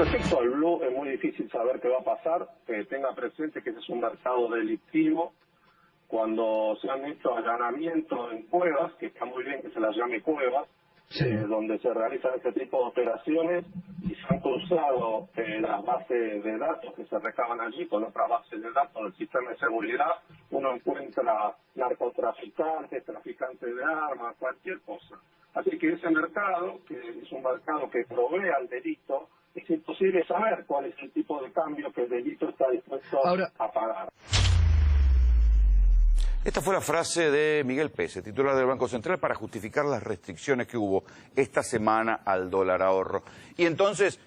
respecto al blue, es muy difícil saber qué va a pasar. Tenga presente que ese es un mercado delictivo. Cuando se han hecho allanamientos en cuevas, que está muy bien que se las llame cuevas, sí, donde se realizan este tipo de operaciones y se han cruzado las bases de datos que se recaban allí con otras bases de datos del sistema de seguridad, uno encuentra narcotraficantes, traficantes de armas, cualquier cosa. Así que ese mercado, que es un mercado que provee al delito, es imposible saber cuál es el tipo de cambio que el delito está dispuesto a pagar. Esta fue la frase de Miguel Pese, titular del Banco Central, para justificar las restricciones que hubo esta semana al dólar ahorro. Y entonces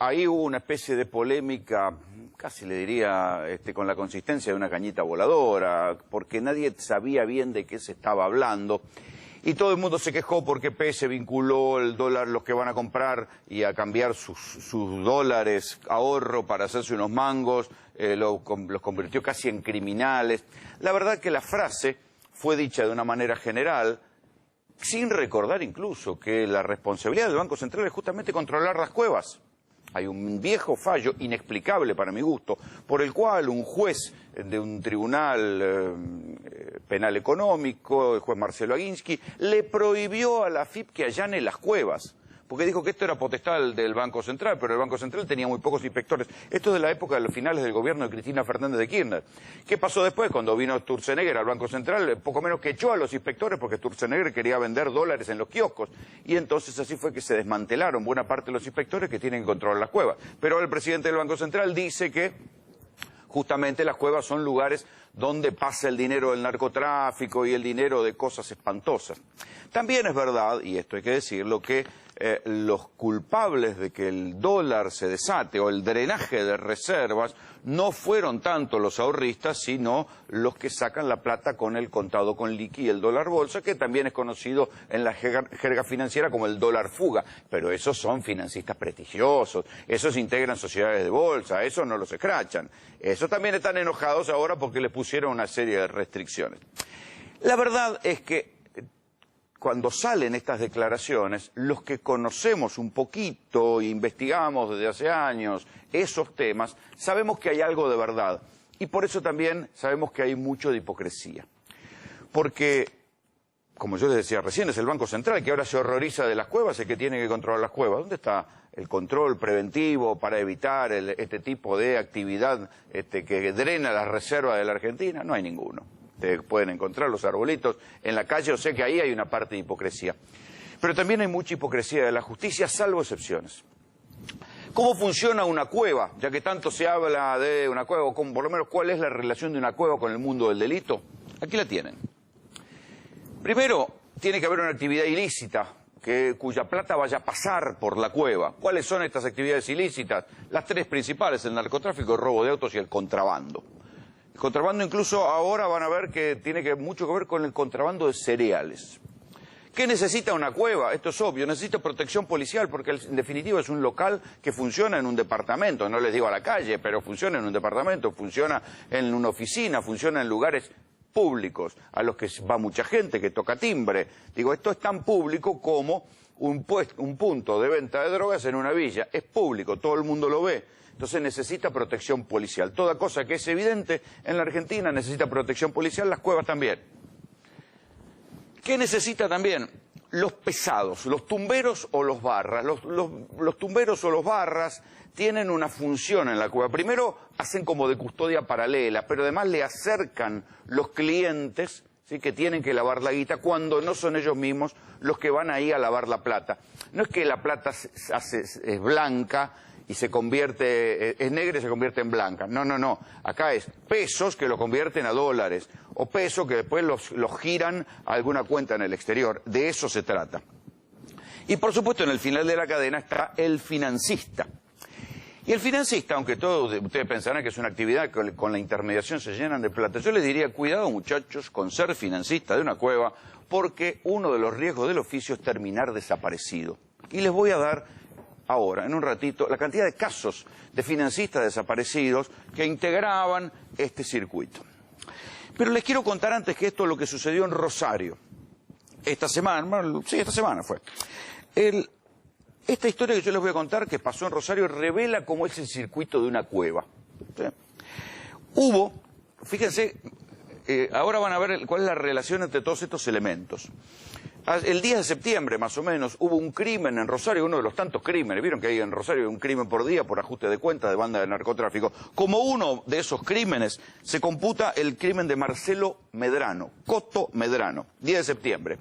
ahí hubo una especie de polémica, casi le diría con la consistencia de una cañita voladora, porque nadie sabía bien de qué se estaba hablando. Y todo el mundo se quejó porque Pese vinculó el dólar, los que van a comprar y a cambiar sus dólares ahorro para hacerse unos mangos, los convirtió casi en criminales. La verdad que la frase fue dicha de una manera general, sin recordar incluso que la responsabilidad del Banco Central es justamente controlar las cuevas. Hay un viejo fallo, inexplicable para mi gusto, por el cual un juez de un tribunal penal económico, el juez Marcelo Aguinsky, le prohibió a la AFIP que allane las cuevas, porque dijo que esto era potestad del Banco Central, pero el Banco Central tenía muy pocos inspectores. Esto es de la época de los finales del gobierno de Cristina Fernández de Kirchner. ¿Qué pasó después? Cuando vino Sturzenegger al Banco Central, poco menos que echó a los inspectores porque Sturzenegger quería vender dólares en los kioscos. Y entonces así fue que se desmantelaron buena parte de los inspectores que tienen que controlar las cuevas. Pero el presidente del Banco Central dice que justamente las cuevas son lugares donde pasa el dinero del narcotráfico y el dinero de cosas espantosas. También es verdad, y esto hay que decirlo, que los culpables de que el dólar se desate o el drenaje de reservas no fueron tanto los ahorristas, sino los que sacan la plata con el contado con liqui y el dólar bolsa, que también es conocido en la jerga financiera como el dólar fuga. Pero esos son financistas prestigiosos, esos integran sociedades de bolsa, esos no los escrachan. Esos también están enojados ahora porque les pusieron una serie de restricciones. La verdad es que cuando salen estas declaraciones, los que conocemos un poquito e investigamos desde hace años esos temas, sabemos que hay algo de verdad. Y por eso también sabemos que hay mucho de hipocresía. Porque, como yo les decía recién, es el Banco Central que ahora se horroriza de las cuevas, el que tiene que controlar las cuevas. ¿Dónde está el control preventivo para evitar este tipo de actividad que drena las reservas de la Argentina? No hay ninguno. Ustedes pueden encontrar los arbolitos en la calle, o sea que ahí hay una parte de hipocresía. Pero también hay mucha hipocresía de la justicia, salvo excepciones. ¿Cómo funciona una cueva? Ya que tanto se habla de una cueva, o por lo menos cuál es la relación de una cueva con el mundo del delito. Aquí la tienen. Primero, tiene que haber una actividad ilícita cuya plata vaya a pasar por la cueva. ¿Cuáles son estas actividades ilícitas? Las tres principales: el narcotráfico, el robo de autos y el contrabando. El contrabando incluso ahora van a ver que tiene mucho que ver con el contrabando de cereales. ¿Qué necesita una cueva? Esto es obvio, necesita protección policial porque en definitiva es un local que funciona en un departamento, no les digo a la calle, pero funciona en un departamento, funciona en una oficina, funciona en lugares públicos a los que va mucha gente, que toca timbre. Digo, esto es tan público como un punto de venta de drogas en una villa. Es público, todo el mundo lo ve. Entonces necesita protección policial. Toda cosa que es evidente en la Argentina necesita protección policial, las cuevas también. ¿Qué necesita también? Los pesados, los tumberos o los barras. Los tumberos o los barras tienen una función en la cueva. Primero hacen como de custodia paralela, pero además le acercan los clientes, ¿sí?, que tienen que lavar la guita cuando no son ellos mismos los que van ahí a lavar la plata. No es que la plata es blanca y se convierte, es negra y se convierte en blanca. No, no, no. Acá es pesos que lo convierten a dólares, o pesos que después los giran a alguna cuenta en el exterior. De eso se trata. Y por supuesto en el final de la cadena está el financista. Y el financista, aunque todos ustedes pensarán que es una actividad que con la intermediación se llenan de plata, yo les diría, cuidado muchachos con ser financista de una cueva, porque uno de los riesgos del oficio es terminar desaparecido. Y les voy a dar ahora, en un ratito, la cantidad de casos de financistas desaparecidos que integraban este circuito. Pero les quiero contar antes que esto lo que sucedió en Rosario. Esta semana fue. esta historia que yo les voy a contar, que pasó en Rosario, revela cómo es el circuito de una cueva. ¿Sí? Hubo, fíjense, ahora van a ver cuál es la relación entre todos estos elementos. El 10 de septiembre, más o menos, hubo un crimen en Rosario, uno de los tantos crímenes. Vieron que hay en Rosario un crimen por día por ajuste de cuentas de banda de narcotráfico. Como uno de esos crímenes se computa el crimen de Marcelo Medrano, Coto Medrano, 10 de septiembre.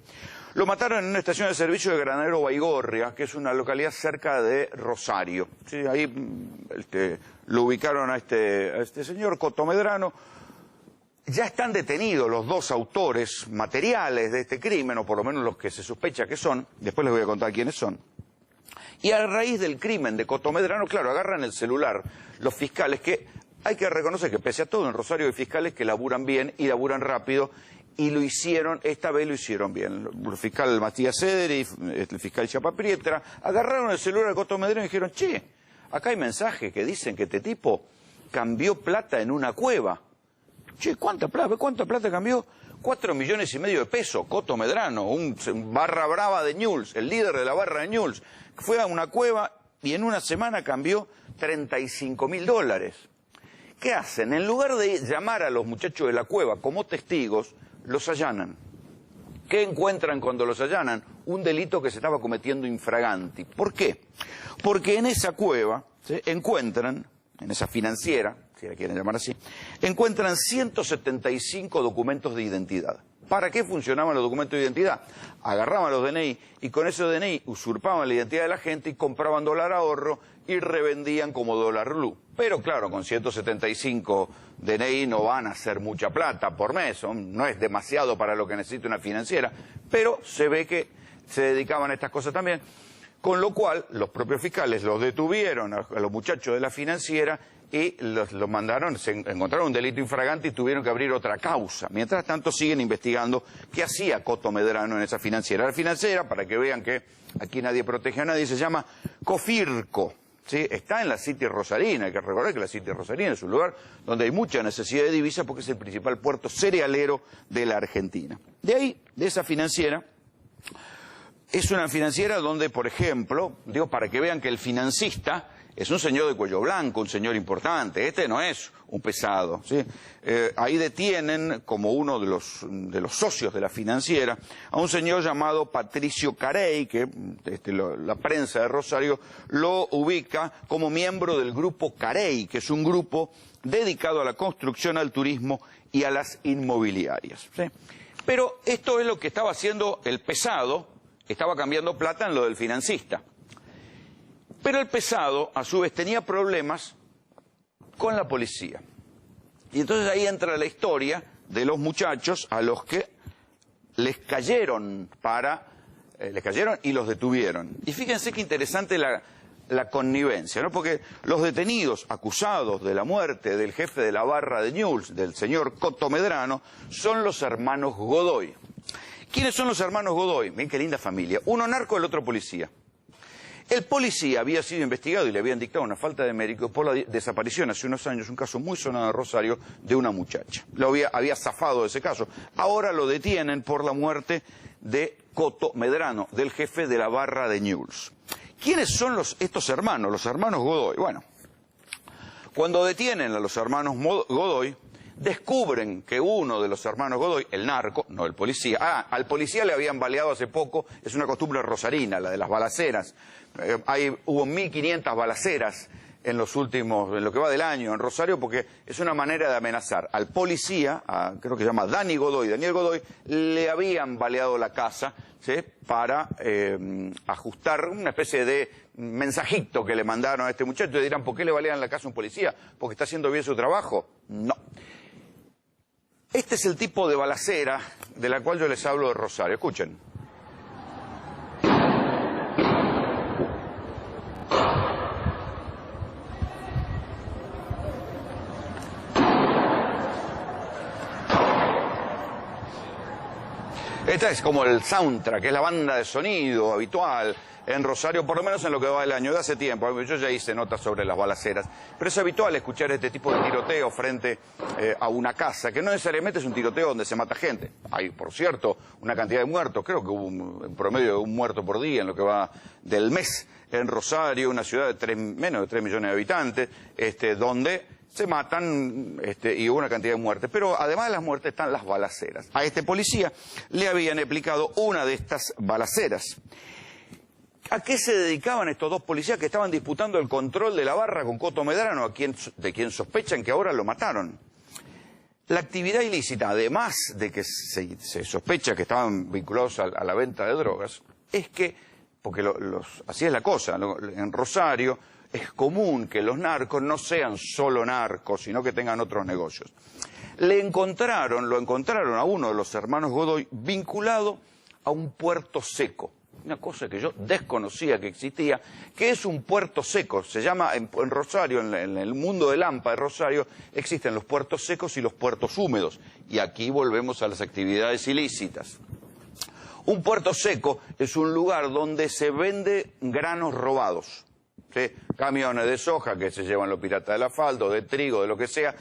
Lo mataron en una estación de servicio de Granadero Baigorria, que es una localidad cerca de Rosario. Sí, ahí lo ubicaron a este señor, Coto Medrano. Ya están detenidos los dos autores materiales de este crimen, o por lo menos los que se sospecha que son. Después les voy a contar quiénes son. Y a raíz del crimen de Coto Medrano, claro, agarran el celular los fiscales, que hay que reconocer que pese a todo en Rosario hay fiscales que laburan bien y laburan rápido, y lo hicieron, esta vez lo hicieron bien. El fiscal Matías Cederi, el fiscal Chapaprietra, agarraron el celular de Coto Medrano y dijeron, che, acá hay mensajes que dicen que este tipo cambió plata en una cueva. Che, ¿cuánta plata cambió? 4,5 millones de pesos, Coto Medrano, un barra brava de Newell's, el líder de la barra de Newell's, fue a una cueva y en una semana cambió $35.000. ¿Qué hacen? En lugar de llamar a los muchachos de la cueva como testigos, los allanan. ¿Qué encuentran cuando los allanan? Un delito que se estaba cometiendo infraganti. ¿Por qué? Porque en esa cueva se encuentran, en esa financiera, si la quieren llamar así, encuentran 175 documentos de identidad. ¿Para qué funcionaban los documentos de identidad? Agarraban los DNI y con esos DNI usurpaban la identidad de la gente y compraban dólar ahorro y revendían como dólar blue. Pero claro, con 175 DNI no van a hacer mucha plata por mes, no es demasiado para lo que necesita una financiera, pero se ve que se dedicaban a estas cosas también, con lo cual los propios fiscales los detuvieron a los muchachos de la financiera y los mandaron, se encontraron un delito infragante y tuvieron que abrir otra causa. Mientras tanto siguen investigando qué hacía Coto Medrano en esa financiera. La financiera, para que vean que aquí nadie protege a nadie, se llama Cofirco. ¿Sí? Está en la City Rosarina, hay que recordar que la City Rosarina es un lugar donde hay mucha necesidad de divisas porque es el principal puerto cerealero de la Argentina. De ahí, de esa financiera, es una financiera donde, por ejemplo, digo para que vean que el financista es un señor de cuello blanco, un señor importante, este no es un pesado, ¿sí? Ahí detienen como uno de los socios de la financiera a un señor llamado Patricio Carey, que la prensa de Rosario lo ubica como miembro del grupo Carey, que es un grupo dedicado a la construcción, al turismo y a las inmobiliarias, ¿sí? Pero esto es lo que estaba haciendo el pesado, estaba cambiando plata en lo del financista. Pero el pesado, a su vez, tenía problemas con la policía. Y entonces ahí entra la historia de los muchachos a los que les cayeron y los detuvieron. Y fíjense qué interesante la connivencia, ¿no? Porque los detenidos acusados de la muerte del jefe de la barra de Newell's, del señor Coto Medrano, son los hermanos Godoy. ¿Quiénes son los hermanos Godoy? Ven qué linda familia. Uno narco, el otro policía. El policía había sido investigado y le habían dictado una falta de mérito por la desaparición hace unos años, un caso muy sonado en Rosario, de una muchacha. Había zafado de ese caso. Ahora lo detienen por la muerte de Coto Medrano, del jefe de la barra de Newell's. ¿Quiénes son estos hermanos, los hermanos Godoy? Bueno, cuando detienen a los hermanos Godoy, descubren que uno de los hermanos Godoy, el narco, no el policía, al policía le habían baleado hace poco, es una costumbre rosarina, la de las balaceras. Hubo 1.500 balaceras en lo que va del año en Rosario, porque es una manera de amenazar. Al policía, creo que se llama Daniel Godoy, le habían baleado la casa, ¿sí? Para ajustar una especie de mensajito que le mandaron a este muchacho. Y dirán, ¿por qué le balean la casa a un policía? ¿Porque está haciendo bien su trabajo? No. Este es el tipo de balacera de la cual yo les hablo de Rosario. Escuchen. Esta es como el soundtrack, es la banda de sonido habitual en Rosario, por lo menos en lo que va del año, de hace tiempo. Yo ya hice notas sobre las balaceras, pero es habitual escuchar este tipo de tiroteo frente a una casa, que no necesariamente es un tiroteo donde se mata gente. Hay, por cierto, una cantidad de muertos, creo que hubo un promedio de un muerto por día en lo que va del mes en Rosario, una ciudad de menos de 3 millones de habitantes, donde se matan y hubo una cantidad de muertes. Pero además de las muertes están las balaceras. A este policía le habían aplicado una de estas balaceras. ¿A qué se dedicaban estos dos policías que estaban disputando el control de la barra con Coto Medrano, de quien sospechan que ahora lo mataron? La actividad ilícita, además de que se sospecha que estaban vinculados a la venta de drogas, es que, porque así es la cosa, en Rosario es común que los narcos no sean solo narcos, sino que tengan otros negocios. Lo encontraron a uno de los hermanos Godoy vinculado a un puerto seco. Una cosa que yo desconocía que existía, que es un puerto seco. Se llama, en Rosario, en el mundo del AMPA de Rosario, existen los puertos secos y los puertos húmedos. Y aquí volvemos a las actividades ilícitas. Un puerto seco es un lugar donde se vende granos robados. ¿Sí? Camiones de soja que se llevan los piratas del asfalto, de trigo, de lo que sea,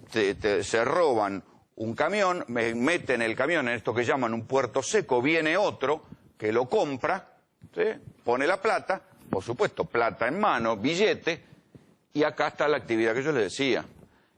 se roban un camión, meten el camión en esto que llaman un puerto seco, viene otro que lo compra, ¿sí? Pone la plata, por supuesto, plata en mano, billete, y acá está la actividad que yo les decía,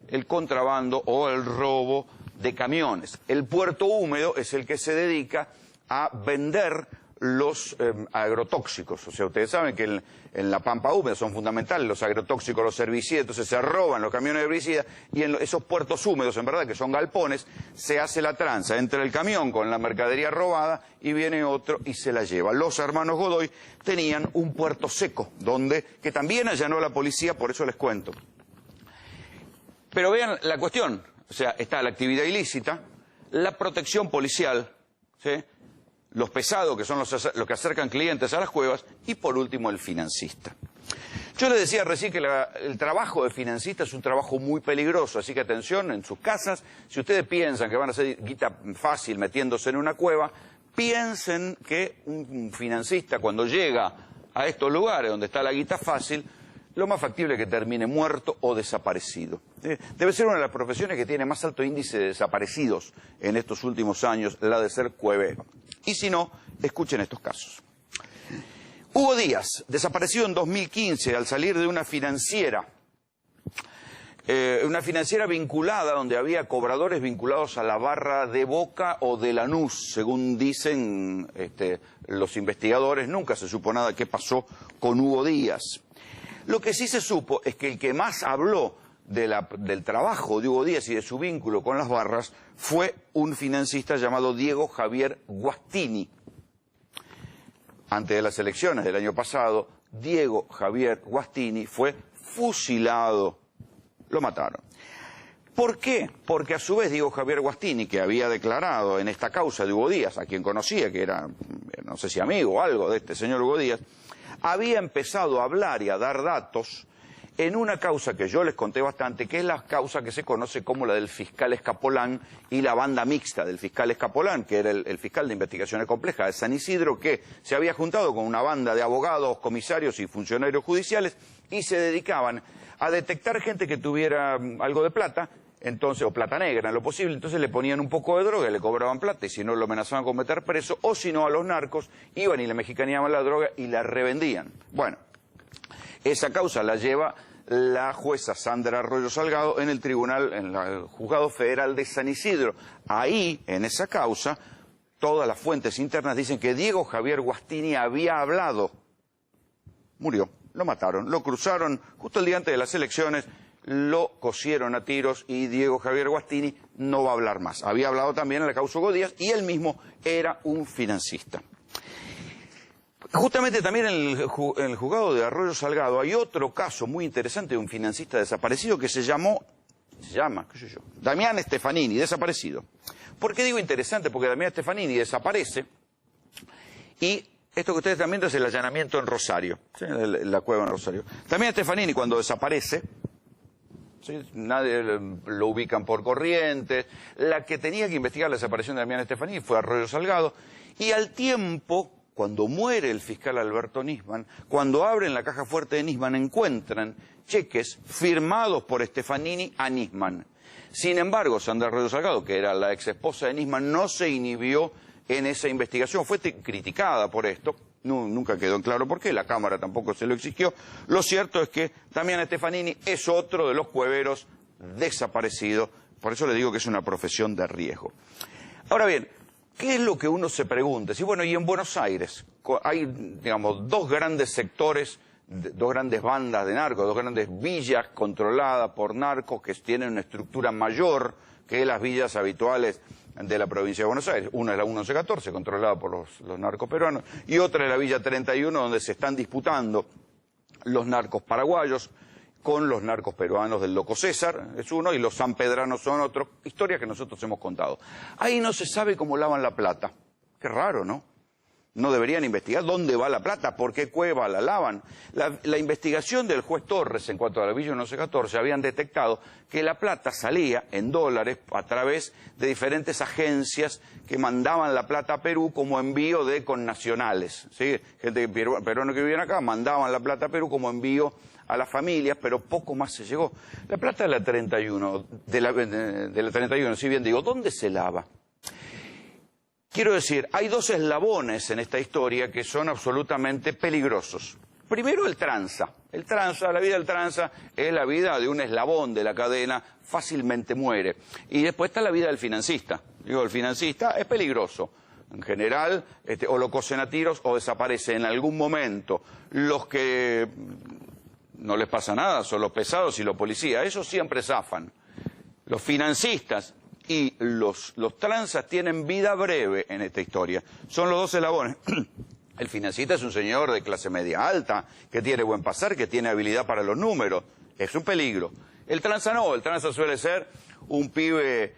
el contrabando o el robo de camiones. El puerto húmedo es el que se dedica a vender los agrotóxicos. O sea, ustedes saben que en la pampa húmeda son fundamentales los agrotóxicos, los herbicidas, entonces se roban los camiones de herbicidas y en esos puertos húmedos, en verdad que son galpones, se hace la tranza, entra el camión con la mercadería robada y viene otro y se la lleva. Los hermanos Godoy tenían un puerto seco, que también allanó la policía, por eso les cuento. Pero vean la cuestión, o sea, está la actividad ilícita, la protección policial, ¿sí? Los pesados, que son los que acercan clientes a las cuevas, y por último el financista. Yo les decía recién que el trabajo de financista es un trabajo muy peligroso, así que atención en sus casas, si ustedes piensan que van a hacer guita fácil metiéndose en una cueva, piensen que un financista cuando llega a estos lugares donde está la guita fácil, lo más factible es que termine muerto o desaparecido. Debe ser una de las profesiones que tiene más alto índice de desaparecidos en estos últimos años, la de ser cuevero. Y si no, escuchen estos casos. Hugo Díaz, desaparecido en 2015 al salir de una financiera vinculada, donde había cobradores vinculados a la barra de Boca o de Lanús, según dicen los investigadores. Nunca se supo nada qué pasó con Hugo Díaz. Lo que sí se supo es que el que más habló del trabajo de Hugo Díaz y de su vínculo con las barras fue un financista llamado Diego Javier Guastini. Antes de las elecciones del año pasado, Diego Javier Guastini fue fusilado. Lo mataron. ¿Por qué? Porque a su vez Diego Javier Guastini, que había declarado en esta causa de Hugo Díaz, a quien conocía, que era, no sé si amigo o algo de este señor Hugo Díaz, había empezado a hablar y a dar datos en una causa que yo les conté bastante, que es la causa que se conoce como la del fiscal Escapolán y la banda mixta del fiscal Escapolán, que era el fiscal de investigaciones complejas de San Isidro, que se había juntado con una banda de abogados, comisarios y funcionarios judiciales y se dedicaban a detectar gente que tuviera algo de plata, o plata negra en lo posible, entonces le ponían un poco de droga, le cobraban plata y si no lo amenazaban con meter preso, o si no a los narcos iban y le mexicaneaban la droga y la revendían. Bueno, esa causa la lleva la jueza Sandra Arroyo Salgado en el tribunal, en el juzgado federal de San Isidro. Ahí, en esa causa, todas las fuentes internas dicen que Diego Javier Guastini había hablado. Murió, lo mataron, lo cruzaron justo el día antes de las elecciones, lo cosieron a tiros y Diego Javier Guastini no va a hablar más. Había hablado también en la causa Hugo Díaz y él mismo era un financista. Justamente también en el juzgado de Arroyo Salgado hay otro caso muy interesante de un financista desaparecido que se llama, qué sé yo, Damián Stefanini, desaparecido. ¿Por qué digo interesante? Porque Damián Stefanini desaparece y esto que ustedes están viendo es el allanamiento en Rosario, ¿sí? La cueva en Rosario. Damián Stefanini cuando desaparece ¿sí? Nadie lo ubican por Corrientes. La que tenía que investigar la desaparición de Damián Estefanini fue Arroyo Salgado. Y al tiempo, cuando muere el fiscal Alberto Nisman, cuando abren la caja fuerte de Nisman, encuentran cheques firmados por Estefanini a Nisman. Sin embargo, Sandra Arroyo Salgado, que era la ex esposa de Nisman, no se inhibió en esa investigación. Fue criticada por esto. Nunca quedó en claro por qué, la Cámara tampoco se lo exigió. Lo cierto es que Damián Estefanini es otro de los cueveros desaparecidos. Por eso le digo que es una profesión de riesgo. Ahora bien, ¿qué es lo que uno se pregunta? Sí, bueno, y en Buenos Aires hay, digamos, dos grandes sectores, dos grandes bandas de narcos, dos grandes villas controladas por narcos que tienen una estructura mayor que las villas habituales de la provincia de Buenos Aires. Una es la 1114, controlada por los narcos peruanos, y otra es la Villa 31, donde se están disputando los narcos paraguayos con los narcos peruanos del Loco César, es uno, y los sanpedranos son otro. Historia que nosotros hemos contado. Ahí no se sabe cómo lavan la plata. Qué raro, ¿no? No deberían investigar dónde va la plata, por qué cueva la lavan. La investigación del juez Torres en cuanto a la Villa 1114 habían detectado que la plata salía en dólares a través de diferentes agencias que mandaban la plata a Perú como envío de connacionales, ¿sí? Gente peruana que vivían acá mandaban la plata a Perú como envío a las familias, pero poco más se llegó. La plata de la 31, de la 31, si bien digo, ¿dónde se lava? Quiero decir, hay dos eslabones en esta historia que son absolutamente peligrosos. Primero, el tranza. La vida del tranza es la vida de un eslabón de la cadena, fácilmente muere. Y después está la vida del financista. Digo, el financista es peligroso. En general, o lo cosen a tiros o desaparece en algún momento. Los que no les pasa nada son los pesados y los policías. Esos siempre zafan. Los financistas y los tranzas tienen vida breve en esta historia. Son los dos eslabones. El financista es un señor de clase media alta, que tiene buen pasar, que tiene habilidad para los números. Es un peligro. El tranza no, el tranza suele ser un pibe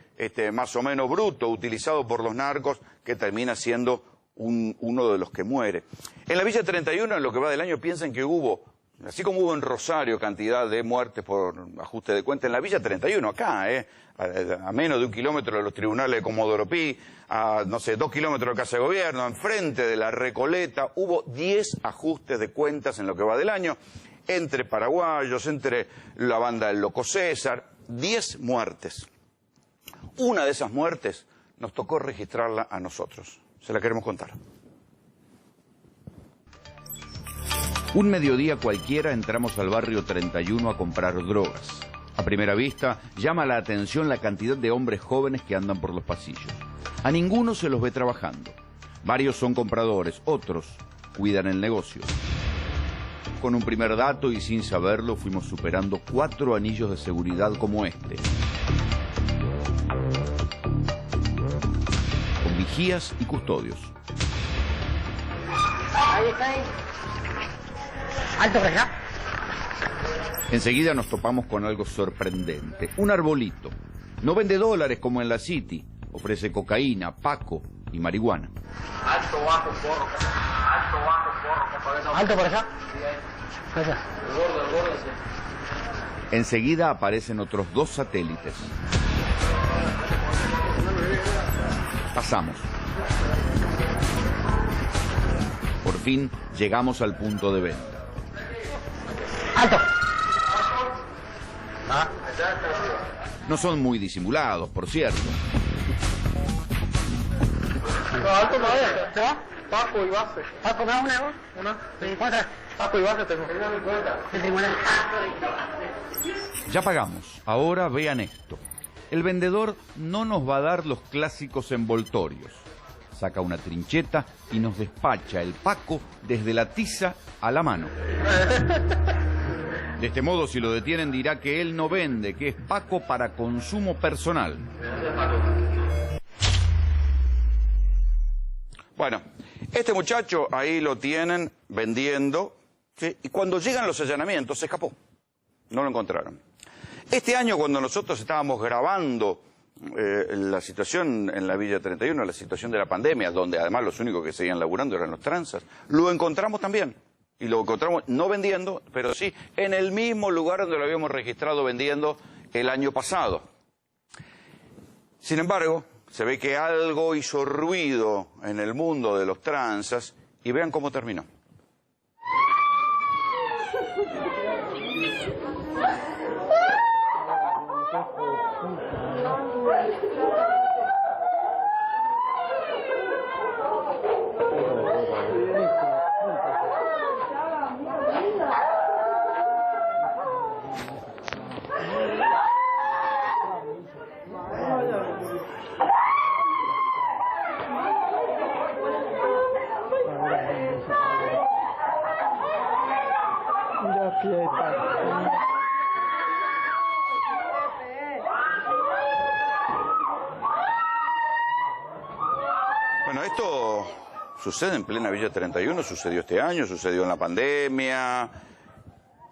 más o menos bruto, utilizado por los narcos, que termina siendo uno de los que muere. En la Villa 31, en lo que va del año, piensen que hubo, así como hubo en Rosario cantidad de muertes por ajuste de cuenta, en la Villa 31, acá, a menos de 1 kilómetro de los tribunales de Comodoro Pi, a, no sé, 2 kilómetros de Casa de Gobierno, enfrente de la Recoleta, hubo 10 ajustes de cuentas en lo que va del año, entre paraguayos, entre la banda del Loco César, 10 muertes. Una de esas muertes nos tocó registrarla a nosotros. Se la queremos contar. Un mediodía cualquiera entramos al barrio 31 a comprar drogas. A primera vista llama la atención la cantidad de hombres jóvenes que andan por los pasillos. A ninguno se los ve trabajando. Varios son compradores, otros cuidan el negocio. Con un primer dato y sin saberlo fuimos superando 4 anillos de seguridad como este. Con vigías y custodios. Ahí está. Alto por acá. Enseguida nos topamos con algo sorprendente. Un arbolito. No vende dólares como en la City. Ofrece cocaína, paco y marihuana. Alto, bajo, porro. Alto, bajo, porro. Alto por acá. Sí, allá. El gordo, sí. Enseguida aparecen otros 2 satélites. Pasamos. Por fin llegamos al punto de venta. Alto. No son muy disimulados, por cierto. No, alto no es. ¿Ya? Paco y base. Paco, ¿me das una vos? Una. Sí, ¿cuántas? Paco y base tengo. El tribunal. Ya pagamos. Ahora vean esto. El vendedor no nos va a dar los clásicos envoltorios. Saca una trincheta y nos despacha el paco desde la tiza a la mano. De este modo, si lo detienen, dirá que él no vende, que es paco para consumo personal. Bueno, este muchacho ahí lo tienen vendiendo, ¿sí? Y cuando llegan los allanamientos se escapó, no lo encontraron. Este año, cuando nosotros estábamos grabando la situación en la Villa 31, la situación de la pandemia, donde además los únicos que seguían laburando eran los tranzas, lo encontramos también. y lo encontramos no vendiendo, pero sí en el mismo lugar donde lo habíamos registrado vendiendo el año pasado. Sin embargo, se ve que algo hizo ruido en el mundo de los tranzas y vean cómo terminó. Bueno, esto sucede en plena Villa 31, sucedió este año, sucedió en la pandemia.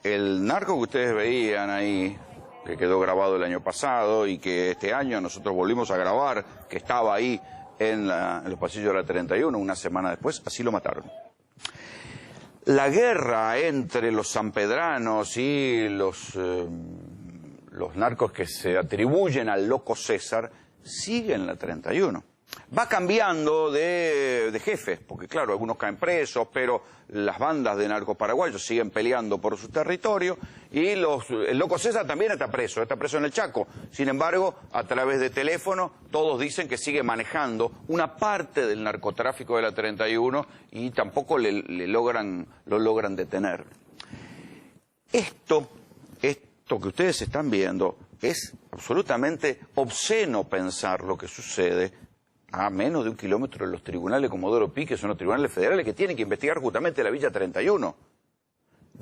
El narco que ustedes veían ahí, que quedó grabado el año pasado y que este año nosotros volvimos a grabar, que estaba ahí en los pasillos de la 31, una semana después, así lo mataron. La guerra entre los sanpedranos y los narcos que se atribuyen al loco César sigue en la 31. Va cambiando de jefes, porque claro, algunos caen presos, pero las bandas de narcos paraguayos siguen peleando por su territorio y el loco César también está preso en el Chaco. Sin embargo, a través de teléfono, todos dicen que sigue manejando una parte del narcotráfico de la 31 y tampoco lo logran detener. Esto que ustedes están viendo es absolutamente obsceno pensar lo que sucede a menos de 1 kilómetro de los tribunales de Comodoro Pi, que son los tribunales federales que tienen que investigar justamente la Villa 31.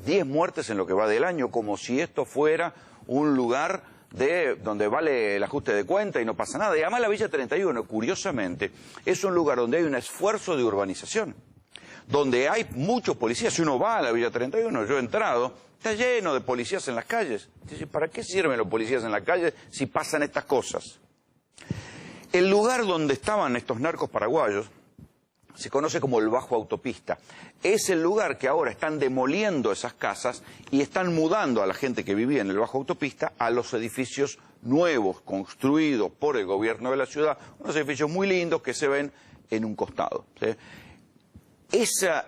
10 muertes en lo que va del año, como si esto fuera un lugar donde vale el ajuste de cuenta y no pasa nada. Y además la Villa 31, curiosamente, es un lugar donde hay un esfuerzo de urbanización, donde hay muchos policías. Si uno va a la Villa 31, yo he entrado, está lleno de policías en las calles. Entonces, ¿para qué sirven los policías en las calles si pasan estas cosas? El lugar donde estaban estos narcos paraguayos se conoce como el Bajo Autopista. Es el lugar que ahora están demoliendo esas casas y están mudando a la gente que vivía en el Bajo Autopista a los edificios nuevos, construidos por el gobierno de la ciudad, unos edificios muy lindos que se ven en un costado, ¿sí? Esa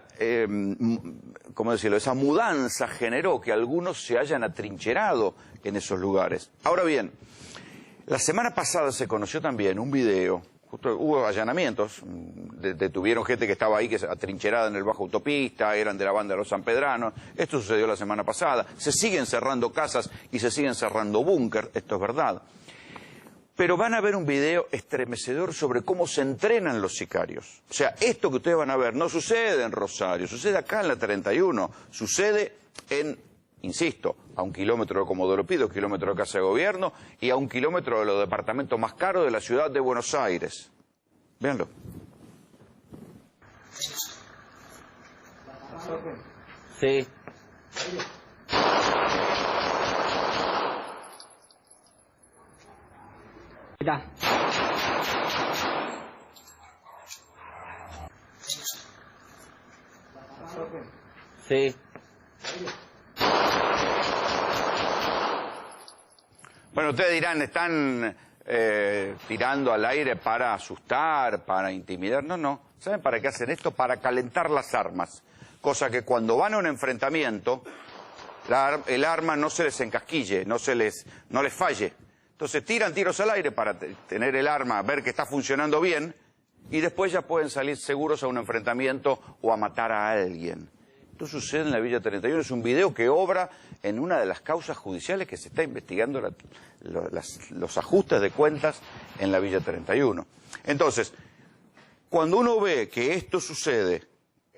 mudanza generó que algunos se hayan atrincherado en esos lugares. Ahora bien, la semana pasada se conoció también un video, justo hubo allanamientos, detuvieron gente que estaba ahí, que atrincherada en el Bajo Autopista, eran de la banda de los sanpedranos. Esto sucedió la semana pasada. Se siguen cerrando casas y se siguen cerrando búnker, esto es verdad. Pero van a ver un video estremecedor sobre cómo se entrenan los sicarios. O sea, esto que ustedes van a ver no sucede en Rosario, sucede acá en la 31, sucede insisto, a 1 kilómetro de Comodoro Pi, 2 kilómetros de Casa de Gobierno y a 1 kilómetro de los departamentos más caros de la ciudad de Buenos Aires. Véanlo. Sí. Mira. Sí. Bueno, ustedes dirán, están tirando al aire para asustar, para intimidar. No. ¿Saben para qué hacen esto? Para calentar las armas. Cosa que cuando van a un enfrentamiento, el arma no se les encasquille, no les falle. Entonces tiran tiros al aire para tener el arma, ver que está funcionando bien, y después ya pueden salir seguros a un enfrentamiento o a matar a alguien. Esto sucede en la Villa 31, es un video que obra en una de las causas judiciales que se está investigando los ajustes de cuentas en la Villa 31. Entonces, cuando uno ve que esto sucede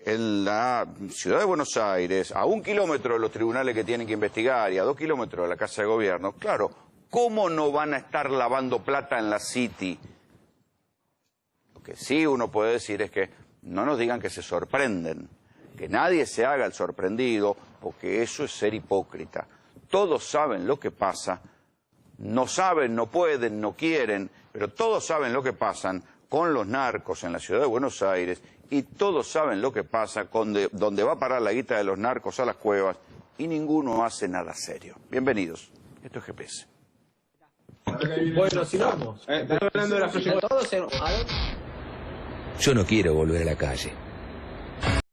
en la ciudad de Buenos Aires, a 1 kilómetro de los tribunales que tienen que investigar y a 2 kilómetros de la Casa de Gobierno, claro, ¿cómo no van a estar lavando plata en la City? Lo que sí uno puede decir es que no nos digan que se sorprenden. Que nadie se haga el sorprendido, porque eso es ser hipócrita. Todos saben lo que pasa, no saben, no pueden, no quieren, pero todos saben lo que pasan con los narcos en la ciudad de Buenos Aires y todos saben lo que pasa, donde va a parar la guita de los narcos a las cuevas, y ninguno hace nada serio. Bienvenidos, esto es GPS. Bueno, si vamos. Están hablando de la próxima. Yo no quiero volver a la calle.